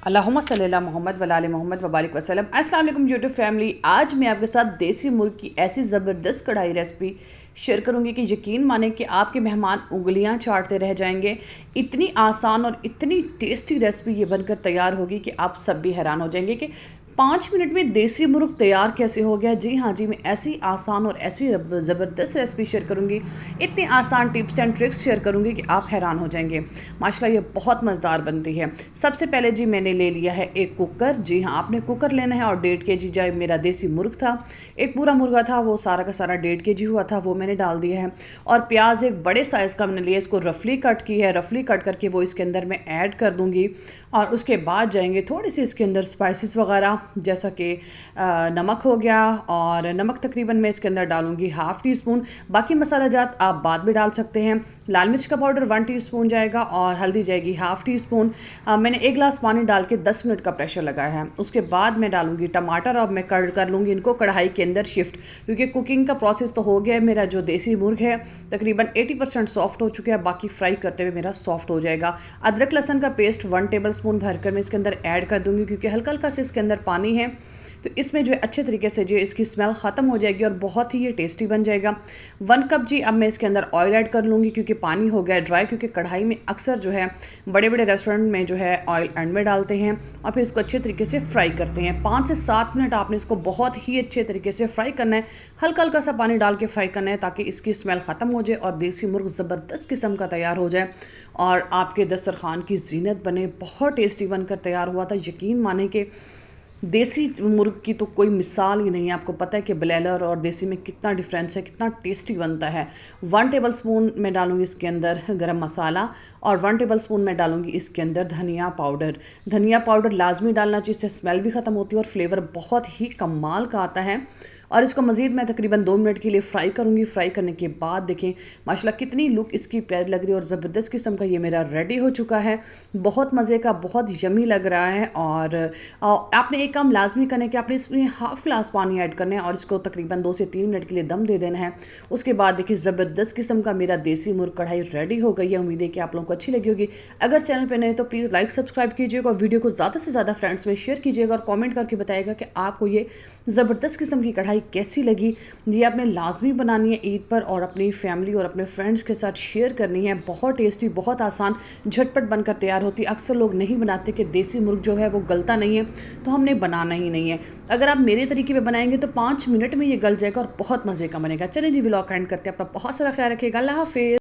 अल्लाहुम्मा सल्ली अला मोहम्मद व आले मोहम्मद व बारिक वसल्लम। अस्सलाम वालेकुम यूट्यूब फैमिली। आज मैं आपके साथ देसी मुर्ग की ऐसी ज़बरदस्त कढ़ाई रेसिपी शेयर करूंगी कि यकीन माने कि आपके मेहमान उंगलियां चाटते रह जाएंगे। इतनी आसान और इतनी टेस्टी रेसिपी ये बनकर तैयार होगी कि आप सब भी हैरान हो जाएंगे कि 5 मिनट में देसी मुर्ग तैयार कैसे हो गया। जी हाँ जी, मैं ऐसी आसान और ऐसी ज़बरदस्त रेसिपी शेयर करूंगी, इतनी आसान टिप्स एंड ट्रिक्स शेयर करूंगी कि आप हैरान हो जाएंगे। माशाल्लाह ये बहुत मज़ेदार बनती है। सबसे पहले जी मैंने ले लिया है एक कुकर। जी हाँ, आपने कुकर लेना है और 1.5 kg जो मेरा देसी मुर्ग था, एक पूरा मुर्गा था, वो सारा का सारा 1.5 kg हुआ था, वो मैंने डाल दिया है। और प्याज एक बड़े साइज़ का मैंने लिया, इसको रफली कट की है। रफली कट करके वो इसके अंदर मैं ऐड कर दूँगी। और उसके बाद जाएंगे थोड़ी सी इसके अंदर स्पाइसेस वगैरह, जैसा कि नमक हो गया, और नमक तकरीबन मैं इसके अंदर डालूंगी 1/2 टीस्पून। बाकी मसाला जात आप बाद में डाल सकते हैं। लाल मिर्च का पाउडर 1 टीस्पून जाएगा और हल्दी जाएगी 1/2 टीस्पून। मैंने 1 गिलास पानी डाल के 10 मिनट का प्रेशर लगाया है। उसके बाद मैं डालूंगी टमाटर और मैं कर लूँगी इनको कढ़ाई के अंदर शिफ्ट, क्योंकि कुकिंग का प्रोसेस तो हो गया है। मेरा जो देसी मुर्ग है तकरीबन 80% सॉफ्ट हो चुका है, बाकी फ्राई करते हुए मेरा सॉफ्ट हो जाएगा। अदरक लहसन का पेस्ट 1 टेबलस्पून भरकर मैं इसके अंदर ऐड कर दूंगी, क्योंकि हल्का हल्का से इसके अंदर पानी है, तो इसमें जो है अच्छे तरीके से जो इसकी स्मेल ख़त्म हो जाएगी और बहुत ही ये टेस्टी बन जाएगा। 1 कप जी अब मैं इसके अंदर ऑयल ऐड कर लूँगी, क्योंकि पानी हो गया ड्राई, क्योंकि कढ़ाई में अक्सर जो है बड़े बड़े रेस्टोरेंट में जो है ऑयल एंड में डालते हैं और फिर इसको अच्छे तरीके से फ्राई करते हैं। 5 से 7 मिनट आपने इसको बहुत ही अच्छे तरीके से फ्राई करना है। हल्का हल्का सा पानी डाल के फ्राई करना है, ताकि इसकी स्मेल ख़त्म हो जाए और देसी मुर्ग ज़बरदस्त किस्म का तैयार हो जाए और आपके दस्तरखान की जीनत बने। बहुत टेस्टी बनकर तैयार हुआ था। यकीन माने कि देसी मुर्ग की तो कोई मिसाल ही नहीं है। आपको पता है कि ब्लैलर और देसी में कितना डिफरेंस है, कितना टेस्टी बनता है। 1 टेबलस्पून मैं डालूंगी इसके अंदर गरम मसाला और 1 टेबलस्पून मैं डालूंगी इसके अंदर धनिया पाउडर। धनिया पाउडर लाजमी डालना चाहिए, इससे स्मेल भी ख़त्म होती है और फ्लेवर बहुत ही कमाल का आता है। और इसको मज़ीद मैं तकरीबन 2 मिनट के लिए फ्राई करूँगी। फ्राई करने के बाद देखें माशाल्लाह कितनी लुक इसकी प्यारी लग रही है और ज़बरदस्त किस्म का ये मेरा रेडी हो चुका है। बहुत मज़े का, बहुत यमी लग रहा है। और आपने एक काम लाजमी करना है कि आपने इसमें 1/2 गिलास पानी ऐड करना है और इसको तकरीबन 2 से 3 मिनट के लिए दम दे देना है। उसके बाद देखिए ज़बरदस्त किस्म का मेरा देसी मुर्ग कढ़ाई रेडी हो गई है। उम्मीद है कि आप लोगों को अच्छी लगी होगी। अगर चैनल पर नए तो प्लीज़ लाइक सब्सक्राइब कीजिएगा और वीडियो को ज़्यादा से ज़्यादा फ्रेंड्स में शेयर कीजिएगा और कॉमेंट करके बताइएगा कि आपको ये ज़बरदस्त किस्म की कढ़ाई कैसी लगी। ये आपने लाजमी बनानी है ईद पर और अपनी फैमिली और अपने फ्रेंड्स के साथ शेयर करनी है। बहुत टेस्टी, बहुत आसान, झटपट बनकर तैयार होती है। अक्सर लोग नहीं बनाते कि देसी मुर्ग जो है वो गलता नहीं है, तो हमने बनाना ही नहीं है। अगर आप मेरे तरीके पे बनाएंगे तो 5 मिनट में ये गल जाएगा और बहुत मज़े का बनेगा। चलिए जी, व्लॉग एंड करते हैं। अपना बहुत सारा ख्याल रखिएगा। अल्लाह हाफिज़।